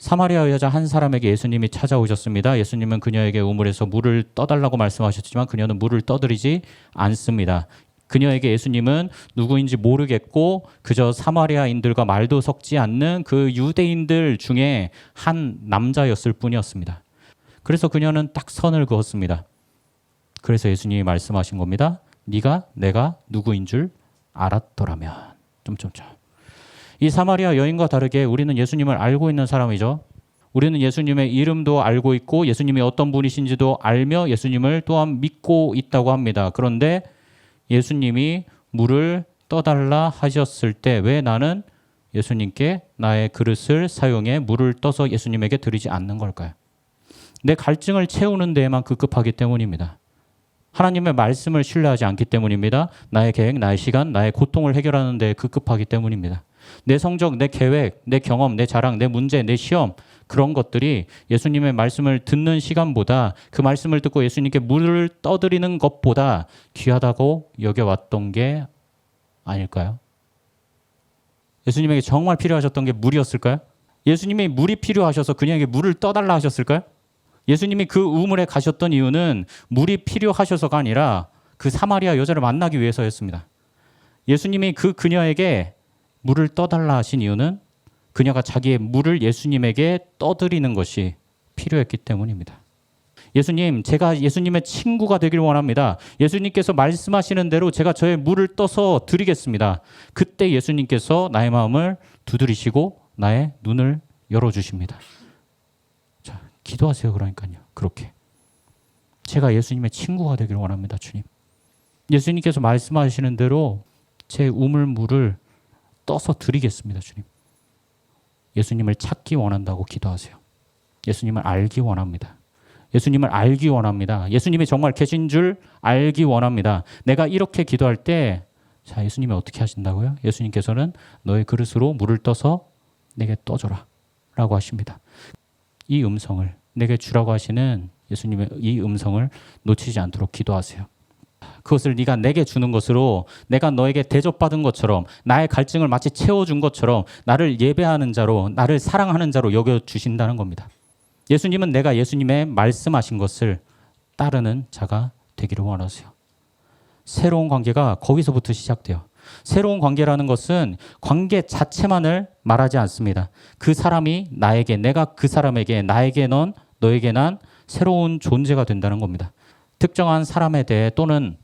사마리아 여자 한 사람에게 예수님이 찾아오셨습니다. 예수님은 그녀에게 우물에서 물을 떠달라고 말씀하셨지만 그녀는 물을 떠드리지 않습니다. 그녀에게 예수님은 누구인지 모르겠고 그저 사마리아인들과 말도 섞지 않는 그 유대인들 중에 한 남자였을 뿐이었습니다. 그래서 그녀는 딱 선을 그었습니다. 그래서 예수님이 말씀하신 겁니다. 네가 내가 누구인 줄 알았더라면... 이 사마리아 여인과 다르게 우리는 예수님을 알고 있는 사람이죠. 우리는 예수님의 이름도 알고 있고 예수님이 어떤 분이신지도 알며 예수님을 또한 믿고 있다고 합니다. 그런데 예수님이 물을 떠달라 하셨을 때 왜 나는 예수님께 나의 그릇을 사용해 물을 떠서 예수님에게 드리지 않는 걸까요? 내 갈증을 채우는 데에만 급급하기 때문입니다. 하나님의 말씀을 신뢰하지 않기 때문입니다. 나의 계획, 나의 시간, 나의 고통을 해결하는 데 급급하기 때문입니다. 내 성적, 내 계획, 내 경험, 내 자랑, 내 문제, 내 시험, 그런 것들이 예수님의 말씀을 듣는 시간보다, 그 말씀을 듣고 예수님께 물을 떠드리는 것보다 귀하다고 여겨왔던 게 아닐까요? 예수님에게 정말 필요하셨던 게 물이었을까요? 예수님이 물이 필요하셔서 그녀에게 물을 떠달라 하셨을까요? 예수님이 그 우물에 가셨던 이유는 물이 필요하셔서가 아니라 그 사마리아 여자를 만나기 위해서였습니다. 예수님이 그녀에게 물을 떠달라 하신 이유는 그녀가 자기의 물을 예수님에게 떠드리는 것이 필요했기 때문입니다. 예수님, 제가 예수님의 친구가 되길 원합니다. 예수님께서 말씀하시는 대로 제가 저의 물을 떠서 드리겠습니다. 그때 예수님께서 나의 마음을 두드리시고 나의 눈을 열어주십니다. 자, 기도하세요. 그러니까요. 그렇게. 제가 예수님의 친구가 되길 원합니다. 주님. 예수님께서 말씀하시는 대로 제 우물물을 떠서 드리겠습니다. 주님. 예수님을 찾기 원한다고 기도하세요. 예수님을 알기 원합니다. 예수님을 알기 원합니다. 예수님이 정말 계신 줄 알기 원합니다. 내가 이렇게 기도할 때, 자, 예수님이 어떻게 하신다고요? 예수님께서는 너의 그릇으로 물을 떠서 내게 떠줘라 라고 하십니다. 이 음성을 내게 주라고 하시는 예수님의 이 음성을 놓치지 않도록 기도하세요. 그것을 네가 내게 주는 것으로 내가 너에게 대접받은 것처럼 나의 갈증을 마치 채워준 것처럼 나를 예배하는 자로, 나를 사랑하는 자로 여겨주신다는 겁니다. 예수님은 내가 예수님의 말씀하신 것을 따르는 자가 되기를 원하세요. 새로운 관계가 거기서부터 시작돼요. 새로운 관계라는 것은 관계 자체만을 말하지 않습니다. 그 사람이 나에게, 내가 그 사람에게, 나에게 넌, 너에게 난 새로운 존재가 된다는 겁니다. 특정한 사람에 대해 또는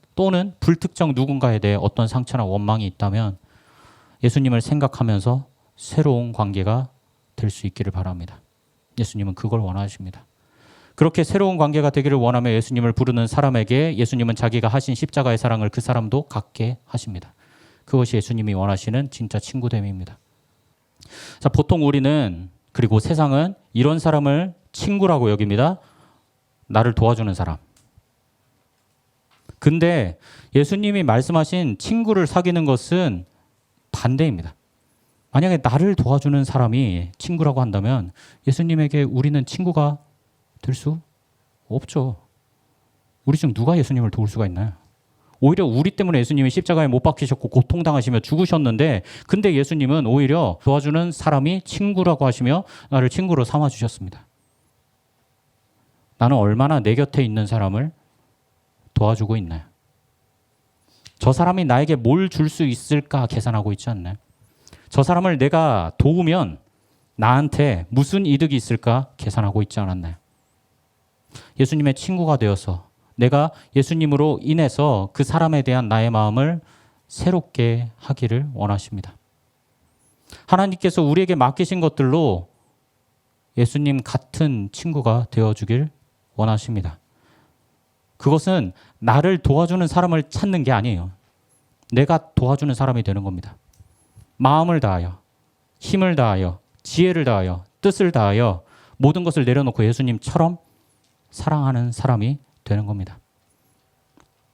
불특정 누군가에 대해 어떤 상처나 원망이 있다면 예수님을 생각하면서 새로운 관계가 될 수 있기를 바랍니다. 예수님은 그걸 원하십니다. 그렇게 새로운 관계가 되기를 원하며 예수님을 부르는 사람에게 예수님은 자기가 하신 십자가의 사랑을 그 사람도 갖게 하십니다. 그것이 예수님이 원하시는 진짜 친구됨입니다. 자, 보통 우리는, 그리고 세상은 이런 사람을 친구라고 여깁니다. 나를 도와주는 사람. 근데 예수님이 말씀하신 친구를 사귀는 것은 반대입니다. 만약에 나를 도와주는 사람이 친구라고 한다면 예수님에게 우리는 친구가 될 수 없죠. 우리 중 누가 예수님을 도울 수가 있나요? 오히려 우리 때문에 예수님이 십자가에 못 박히셨고 고통당하시며 죽으셨는데, 근데 예수님은 오히려 도와주는 사람이 친구라고 하시며 나를 친구로 삼아주셨습니다. 나는 얼마나 내 곁에 있는 사람을 도와주고 있나요? 저 사람이 나에게 뭘 줄 수 있을까 계산하고 있지 않나요? 저 사람을 내가 도우면 나한테 무슨 이득이 있을까 계산하고 있지 않았나요? 예수님의 친구가 되어서 내가 예수님으로 인해서 그 사람에 대한 나의 마음을 새롭게 하기를 원하십니다. 하나님께서 우리에게 맡기신 것들로 예수님 같은 친구가 되어주길 원하십니다. 그것은 나를 도와주는 사람을 찾는 게 아니에요. 내가 도와주는 사람이 되는 겁니다. 마음을 다하여, 힘을 다하여, 지혜를 다하여, 뜻을 다하여 모든 것을 내려놓고 예수님처럼 사랑하는 사람이 되는 겁니다.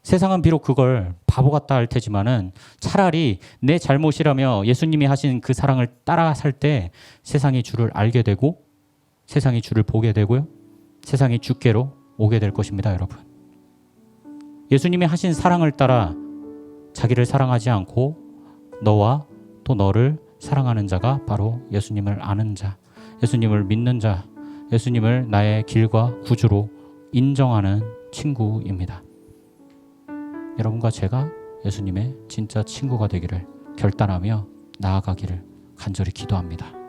세상은 비록 그걸 바보 같다 할 테지만은 차라리 내 잘못이라며 예수님이 하신 그 사랑을 따라 살 때 세상이 주를 알게 되고 세상이 주를 보게 되고요. 세상이 주께로 오게 될 것입니다, 여러분. 예수님이 하신 사랑을 따라 자기를 사랑하지 않고 너와 또 너를 사랑하는 자가 바로 예수님을 아는 자, 예수님을 믿는 자, 예수님을 나의 길과 구주로 인정하는 친구입니다. 여러분과 제가 예수님의 진짜 친구가 되기를 결단하며 나아가기를 간절히 기도합니다.